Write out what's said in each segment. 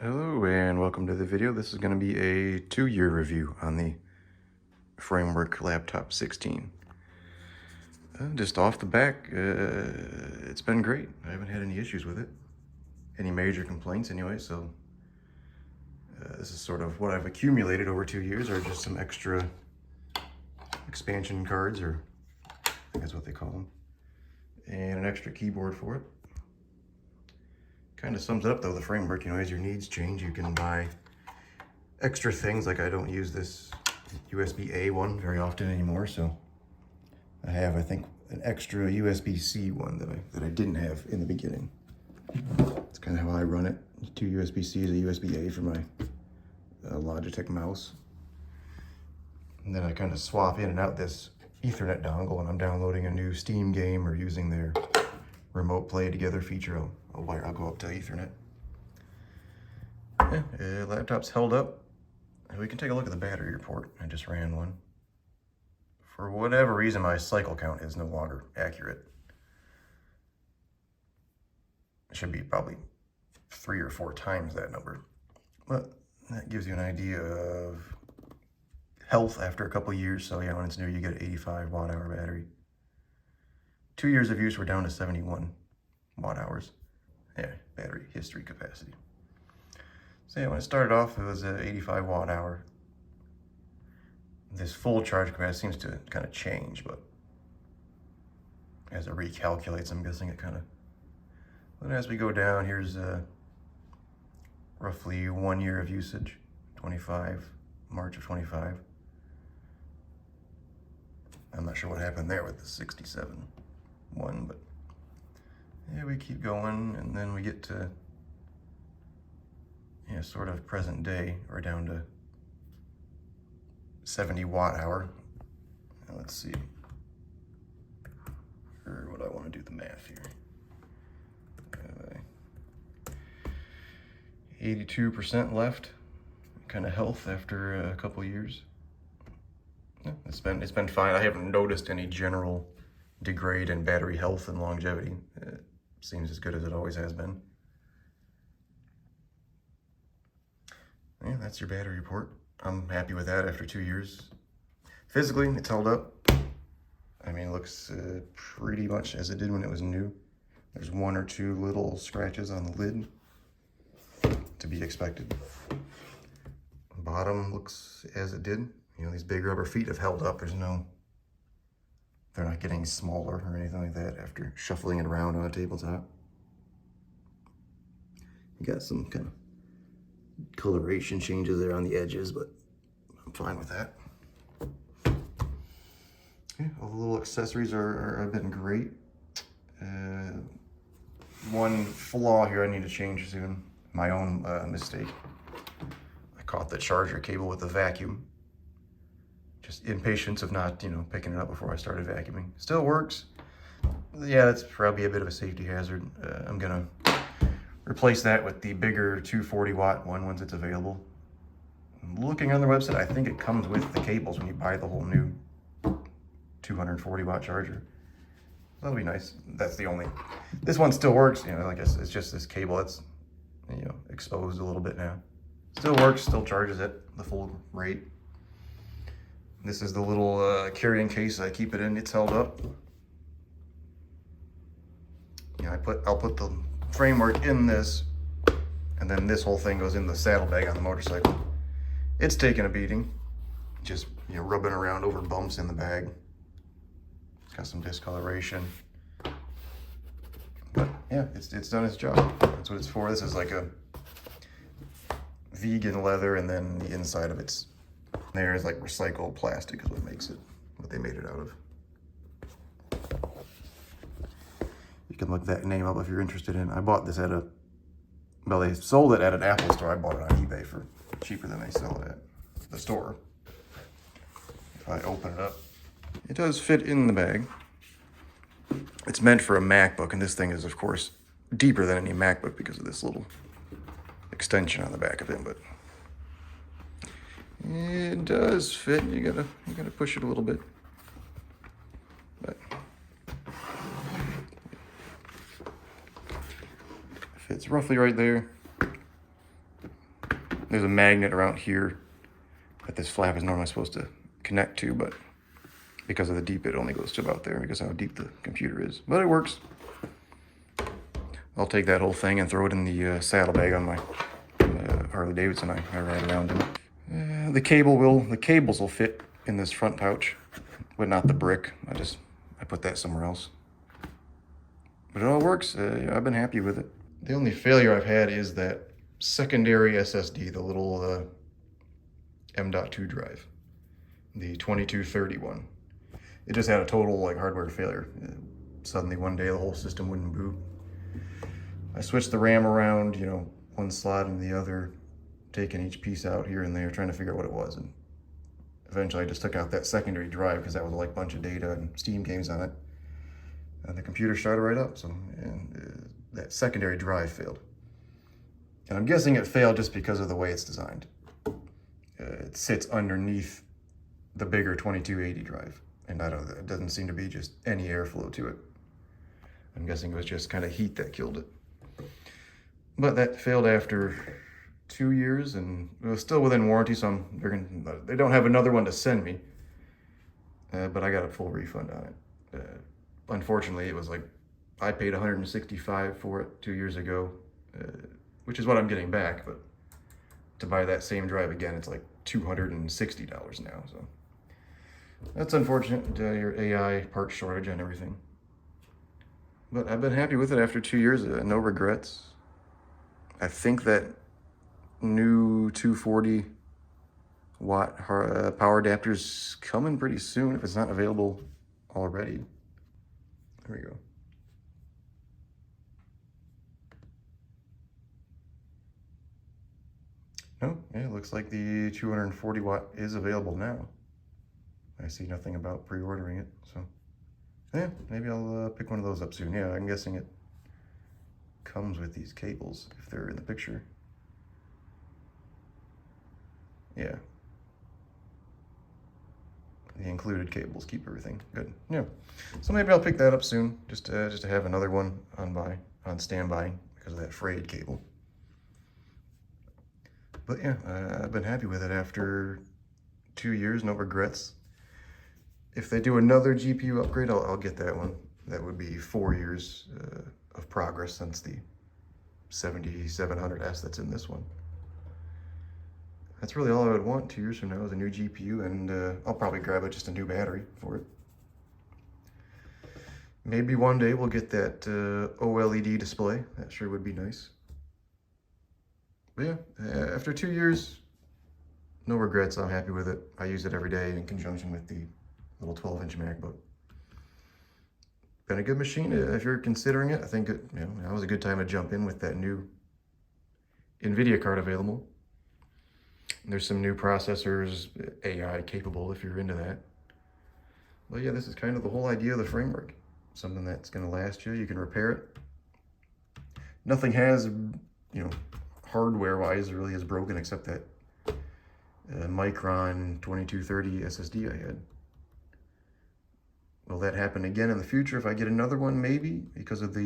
Hello and welcome to the video. This is going to be a 2-year review on the Framework Laptop 16. Just off the back, it's been great. I haven't had any issues with it. Any major complaints anyway, so this is sort of what I've accumulated over 2 years, or just some extra expansion cards, or I think that's what they call them, and an extra keyboard for it. Kind of sums it up though, the framework, as your needs change, you can buy extra things. Like I don't use this USB-A one very often anymore, so I have, I think, an extra USB-C one that I didn't have in the beginning. That's kind of how I run it. 2 USB-Cs, a USB-A for my Logitech mouse. And then I kind of swap in and out this Ethernet dongle when I'm downloading a new Steam game or using their remote play together feature. I'll go up to Ethernet. Yeah, laptop's held up. We can take a look at the battery report. I just ran one. For whatever reason, my cycle count is no longer accurate. It should be probably 3 or 4 times that number. But that gives you an idea of health after a couple years. So yeah, when it's new, you get an 85 watt-hour battery. 2 years of use, we're down to 71 watt-hours. Yeah, battery history capacity. So yeah, when it started off, it was an 85 watt-hour. This full charge capacity seems to kind of change, but as it recalculates, I'm guessing it kind of... But as we go down, here's roughly 1 year of usage, March of 25. I'm not sure what happened there with the 67 one, but yeah, we keep going, and then we get to, yeah, sort of present day. We're down to 70 watt-hour. Now let's see, or what I want to do the math here. 82% left, kind of health after a couple years. Yeah, it's been fine. I haven't noticed any general degrade in battery health and longevity. It seems as good as it always has been. Yeah, that's your battery report. I'm happy with that after 2 years. Physically, it's held up. I mean, it looks pretty much as it did when it was new. There's 1 or 2 little scratches on the lid, to be expected. Bottom looks as it did. These big rubber feet have held up. They're not getting smaller or anything like that after shuffling it around on a tabletop. You got some kind of coloration changes there on the edges, but I'm fine with that. Yeah, all the little accessories have been great. One flaw here I need to change soon. My own mistake. I caught the charger cable with the vacuum. Just impatience of not, picking it up before I started vacuuming. Still works. Yeah, that's probably a bit of a safety hazard. I'm gonna replace that with the bigger 240 watt one once it's available. Looking on their website, I think it comes with the cables when you buy the whole new 240 watt charger. That'll be nice. That's the only. This one still works. I guess it's just this cable that's, exposed a little bit now. Still works. Still charges at the full rate. This is the little carrying case I keep it in. It's held up. Yeah, I'll put the framework in this, and then this whole thing goes in the saddlebag on the motorcycle. It's taking a beating, just rubbing around over bumps in the bag. It's got some discoloration, but yeah, it's done its job. That's what it's for. This is like a vegan leather, and then the inside of it's there is like recycled plastic is what they made it out of. You can look that name up if you're interested in. I bought this they sold it at an Apple store. I bought it on eBay for cheaper than they sell it at the store. If I open it up, it does fit in the bag. It's meant for a MacBook, and this thing is, of course, deeper than any MacBook because of this little extension on the back of it, but it does fit. You gotta push it a little bit, but fits roughly right there. there's a magnet around here that this flap is normally supposed to connect to, but because of the deep, it only goes to about there because of how deep the computer is. But it works. I'll take that whole thing and throw it in the saddlebag on my Harley Davidson I ride around in. The cables will fit in this front pouch, but not the brick. I put that somewhere else. But it all works. I've been happy with it. The only failure I've had is that secondary SSD, the little M.2 drive, the 2231. It just had a total like hardware failure. Suddenly one day the whole system wouldn't boot. I switched the RAM around, you know, one slot and the other, taking each piece out here and there, trying to figure out what it was. And eventually I just took out that secondary drive because that was like a bunch of data and Steam games on it. And the computer started right up, so that secondary drive failed. And I'm guessing it failed just because of the way it's designed. It sits underneath the bigger 2280 drive. And I don't know, it doesn't seem to be just any airflow to it. I'm guessing it was just kind of heat that killed it. But that failed after 2 years, and it was still within warranty, so they don't have another one to send me. But I got a full refund on it. Unfortunately, it was like, I paid $165 for it 2 years ago, which is what I'm getting back, but to buy that same drive again, it's like $260 now, so. That's unfortunate, your AI part shortage and everything. But I've been happy with it after 2 years, no regrets. I think that new 240 watt power adapter's coming pretty soon if it's not available already. There we go. No, yeah, it looks like the 240 watt is available now. I see nothing about pre-ordering it, so yeah, maybe I'll pick one of those up soon. Yeah, I'm guessing it comes with these cables if they're in the picture. Yeah. The included cables keep everything good. Yeah. So maybe I'll pick that up soon, just to have another one on standby because of that frayed cable. But yeah, I've been happy with it after 2 years, no regrets. If they do another GPU upgrade, I'll get that one. That would be 4 years of progress since the 7700S that's in this one. That's really all I would want 2 years from now is a new GPU, and I'll probably grab just a new battery for it. Maybe one day we'll get that OLED display. That sure would be nice. But yeah, after 2 years, no regrets. I'm happy with it. I use it every day in conjunction with the little 12-inch MacBook. Been a good machine. If you're considering it, I think that was a good time to jump in with that new NVIDIA card available. And there's some new processors, AI capable if you're into that. But yeah, this is kind of the whole idea of the framework. Something that's going to last you. You can repair it. Nothing has, hardware-wise really is broken except that Micron 2230 SSD I had. Will that happen again in the future if I get another one? Maybe, because of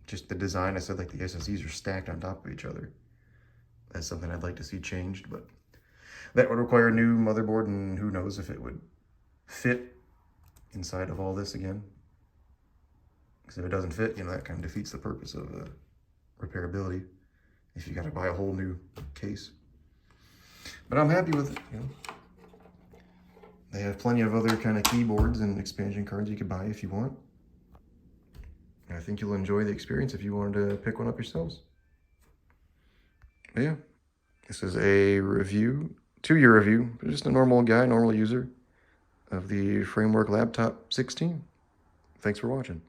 just the design. I said like the SSDs are stacked on top of each other. That's something I'd like to see changed, but that would require a new motherboard, and who knows if it would fit inside of all this again. Because if it doesn't fit, that kind of defeats the purpose of repairability if you got to buy a whole new case. But I'm happy with it, They have plenty of other kind of keyboards and expansion cards you could buy if you want. I think you'll enjoy the experience if you wanted to pick one up yourselves. But yeah, this is a review, 2-year review, just a normal guy, normal user of the Framework Laptop 16. Thanks for watching.